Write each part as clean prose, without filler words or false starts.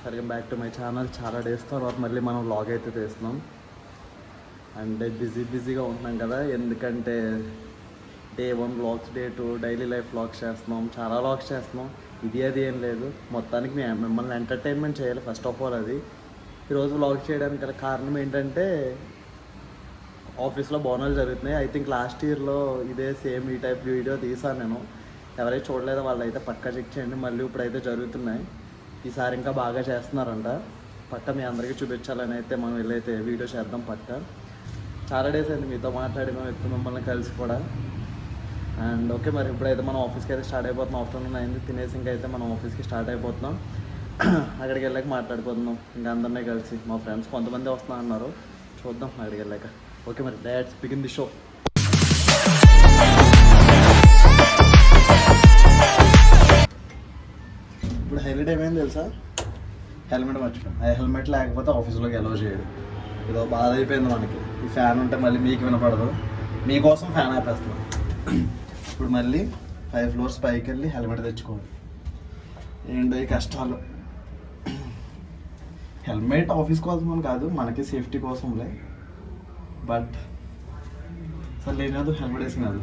Welcome back to my channel. చాలా days తర్వాత మళ్ళీ మనం వ్లాగ్ అయితే తీస్తున్నాం. అంటే బిజీగా ఉంటున్నాం కదా, ఎందుకంటే day 1 vlogs, day 2 daily life vlogs చేస్తున్నాం, చాలా వ్లాగ్స్ చేస్తున్నాం. ఇది అది ఏం లేదు, మొత్తానికి మిమ్మల్ని ఎంటర్టైన్మెంట్ చేయాలి ఫస్ట్ ఆఫ్ ఆల్. అది ఈరోజు వ్లాగ్ చేయడానికి గల కారణం ఏంటంటే ఆఫీస్లో బోనాలు జరుగుతున్నాయి. ఐ థింక్ లాస్ట్ ఇయర్లో ఇదే సేమ్ ఈ టైప్ వీడియో తీసాను నేను. ఎవరైతే చూడలేదో వాళ్ళు అయితే పక్కా చెక్ చేయండి. మళ్ళీ ఇప్పుడైతే జరుగుతున్నాయి. ఈసారి ఇంకా బాగా చేస్తున్నారంట. పక్క మీ అందరికీ చూపించాలని అయితే మనం వెళ్ళైతే వీడియో చేద్దాం పక్క. చాలా డేస్ అయింది మీతో మాట్లాడి, మేము ఎక్కువ మిమ్మల్ని కలిసి కూడా. అండ్ ఓకే, మరి ఇప్పుడైతే మనం ఆఫీస్కి అయితే స్టార్ట్ అయిపోతున్నాం. ఆఫ్టర్నూన్ అయింది, తినేసి ఇంకైతే మనం ఆఫీస్కి స్టార్ట్ అయిపోతున్నాం. అక్కడికి వెళ్ళాక మాట్లాడిపోతున్నాం ఇంకా అందరినీ కలిసి. మా ఫ్రెండ్స్ కొంతమంది వస్తున్నా అన్నారు, చూద్దాం అక్కడికి వెళ్ళాక. ఓకే, మరి లెట్స్ బిగిన్ ది షో. ఇప్పుడు హైలైట్ ఏమైంది తెలుసా? హెల్మెట్ మర్చిపోయాను. ఆ హెల్మెట్ లేకపోతే ఆఫీస్లోకి అలౌ చేయడు. ఏదో బాధ అయిపోయింది మనకి. ఈ ఫ్యాన్ ఉంటే మళ్ళీ మీకు వినపడదు, మీకోసం ఫ్యాన్ ఆపేస్తాం. ఇప్పుడు మళ్ళీ 5 floors పైకి వెళ్ళి హెల్మెట్ తెచ్చుకోవాలి. ఏంటో ఈ కష్టాలు. హెల్మెట్ ఆఫీస్ కోసం అని కాదు, మనకి సేఫ్టీ కోసంలే. బట్ అసలు లేనిది హెల్మెట్ వేసినది.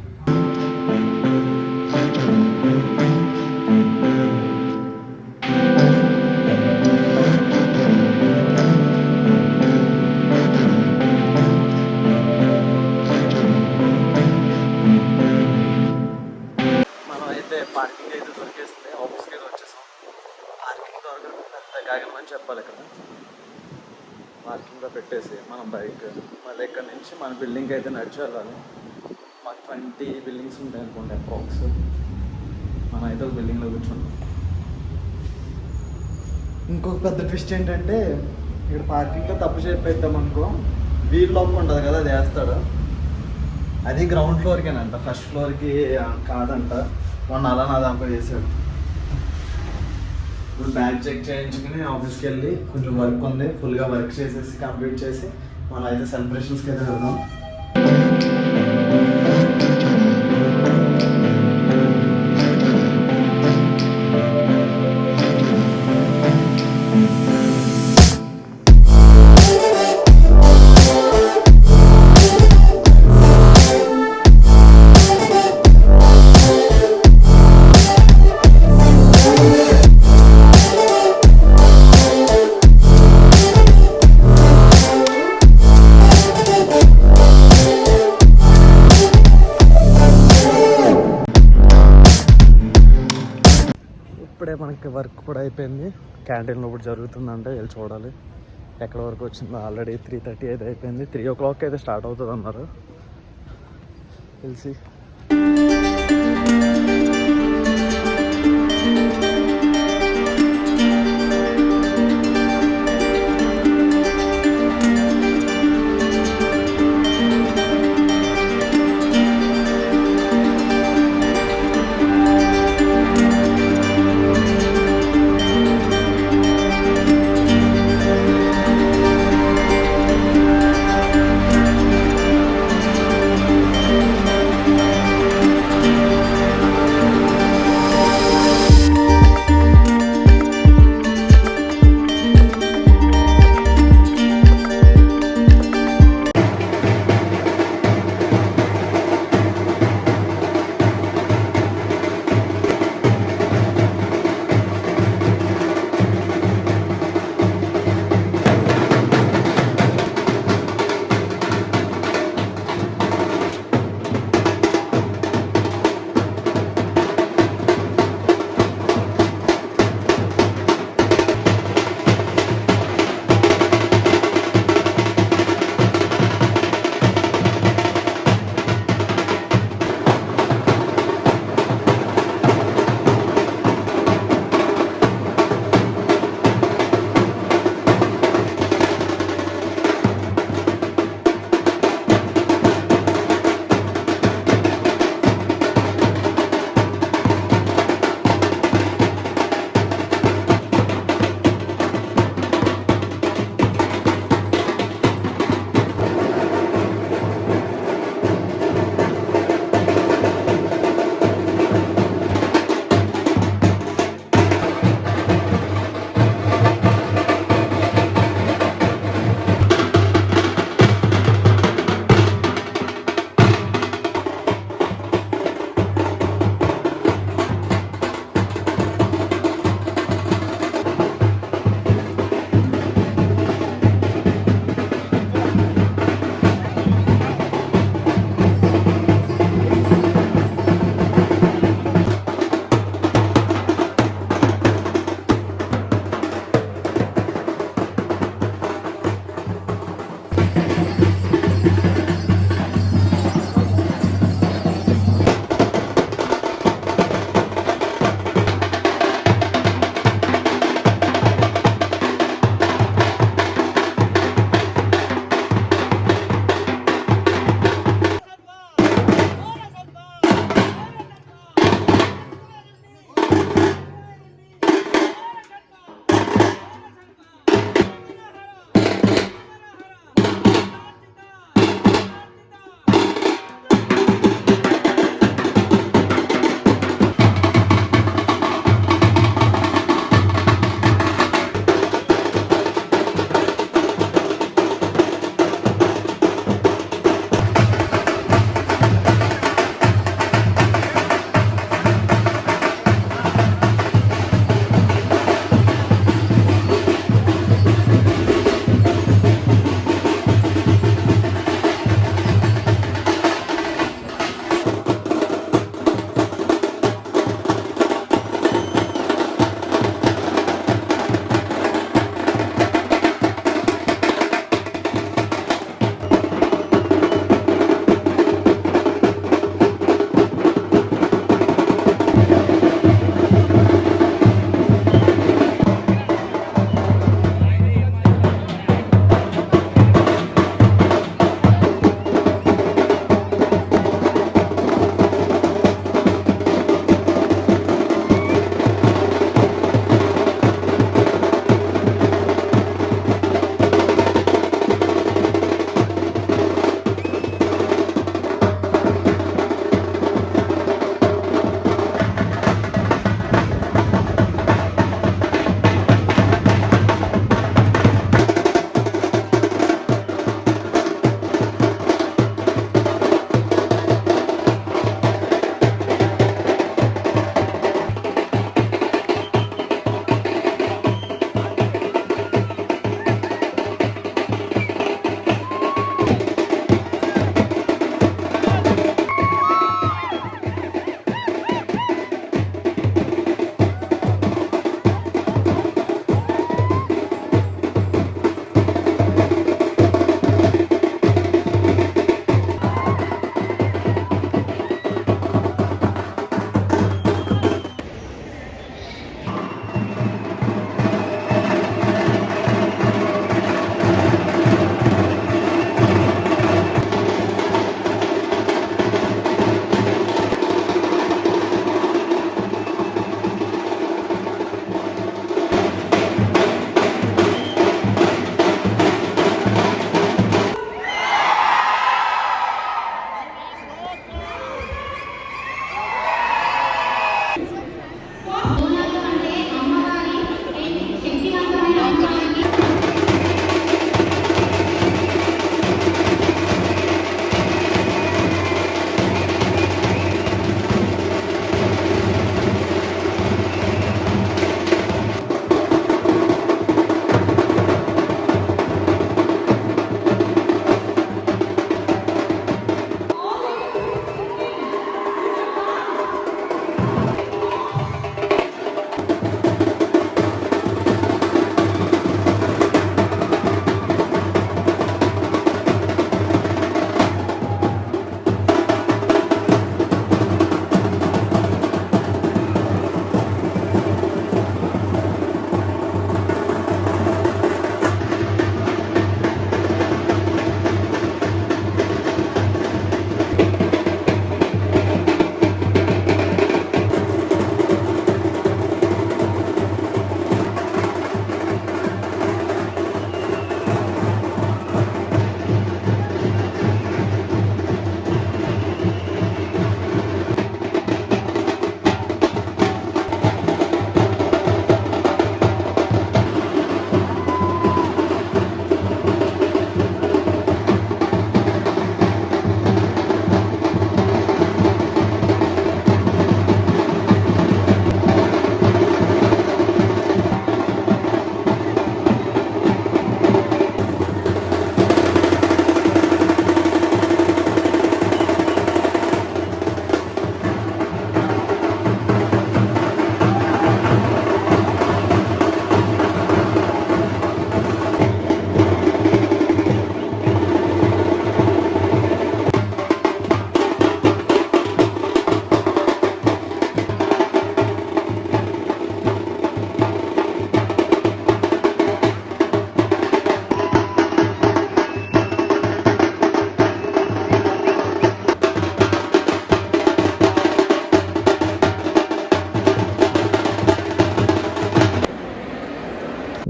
పార్కింగ్ అయితే దొరికేసింది, ఆఫీస్కి అయితే వచ్చేసాం. పార్కింగ్ దొరకడం పెద్ద కాగలమని చెప్పాలి. ఇక్కడ పార్కింగ్లో పెట్టేసి మనం బైక్ మళ్ళీ ఇక్కడ నుంచి మన బిల్డింగ్కి అయితే నడిచి వెళ్ళాలి. మాకు 20 బిల్డింగ్స్ ఉంటాయి అనుకోండి అప్రాక్స్. మనం అయితే ఒక బిల్డింగ్లో కూర్చున్నాం. ఇంకొక పెద్ద ట్విస్ట్ ఏంటంటే, ఇక్కడ పార్కింగ్లో తప్పు చేసి పెట్టామనుకో, వీల్ లాక్ ఉంటుంది కదా, అది వేస్తాడు. అది గ్రౌండ్ ఫ్లోర్కేనంట, ఫస్ట్ ఫ్లోర్కి కాదంట. మొన్న అలా నా దాంట్లో చేశాడు. ఇప్పుడు బ్యాగ్ చెక్ చేయించుకుని ఆఫీస్కి వెళ్ళి కొంచెం వర్క్ ఉంది, ఫుల్గా వర్క్ చేసేసి కంప్లీట్ చేసి మనం అయితే సెలబ్రేషన్స్కి అయితే వెళ్దాం. ఇప్పుడే మనకి వర్క్ కూడా అయిపోయింది. క్యాంటీన్లో ఇప్పుడు జరుగుతుందంటే వెళ్ళి చూడాలి ఎక్కడ వరకు వచ్చిందో. ఆల్రెడీ 3:30 అయితే అయిపోయింది. 3 o'clock అయితే స్టార్ట్ అవుతుంది అన్నారు. తెలిసి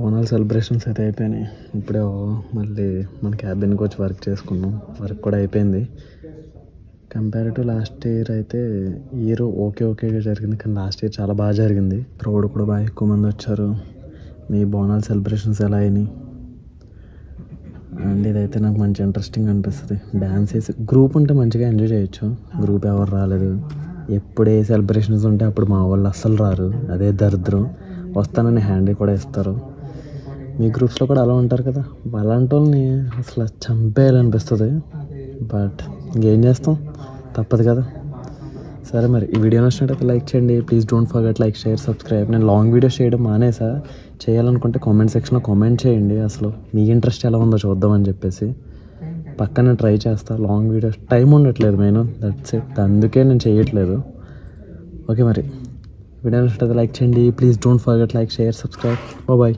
బోనాలు సెలబ్రేషన్స్ అయితే అయిపోయినాయి. ఇప్పుడే మళ్ళీ మన క్యాబిన్కి వచ్చి వర్క్ చేసుకున్నాం. వర్క్ కూడా అయిపోయింది. కంపేర్ టు లాస్ట్ ఇయర్ అయితే ఈ ఇయర్ ఓకేగా జరిగింది, కానీ లాస్ట్ ఇయర్ చాలా బాగా జరిగింది. క్రౌడ్ కూడా బాగా ఎక్కువ మంది వచ్చారు. మీ బోనాలు సెలబ్రేషన్స్ ఎలా అయినాయి? అండ్ ఇదైతే నాకు మంచి ఇంట్రెస్టింగ్ అనిపిస్తుంది. డ్యాన్స్ వేసి గ్రూప్ ఉంటే మంచిగా ఎంజాయ్ చేయొచ్చు. గ్రూప్ ఎవరు రాలేదు. ఎప్పుడు ఏ సెలబ్రేషన్స్ ఉంటే అప్పుడు మా వాళ్ళు అస్సలు రారు. అదే దరిద్రం. వస్తానని హ్యాండ్ కూడా ఇస్తారు. మీ గ్రూప్స్లో కూడా అలా ఉంటారు కదా, అలాంటి వాళ్ళని అసలు చంపేయాలనిపిస్తుంది. బట్ ఇంకేం చేస్తాం, తప్పదు కదా. సరే మరి ఈ వీడియో నచ్చినట్టయితే లైక్ చేయండి. Please don't forget like, share, subscribe. నేను లాంగ్ వీడియోస్ చేయడం మానేసా. చేయాలనుకుంటే కామెంట్ సెక్షన్లో కామెంట్ చేయండి. అసలు మీ ఇంట్రెస్ట్ ఎలా ఉందో చూద్దామని చెప్పేసి పక్కన ట్రై చేస్తా. లాంగ్ వీడియోస్ టైం ఉండట్లేదు మెయిన్, దట్స్ ఇట్. అందుకే నేను చేయట్లేదు. ఓకే మరి వీడియో నచ్చినట్టయితే లైక్ చేయండి. Please don't forget like, share, subscribe. Bye.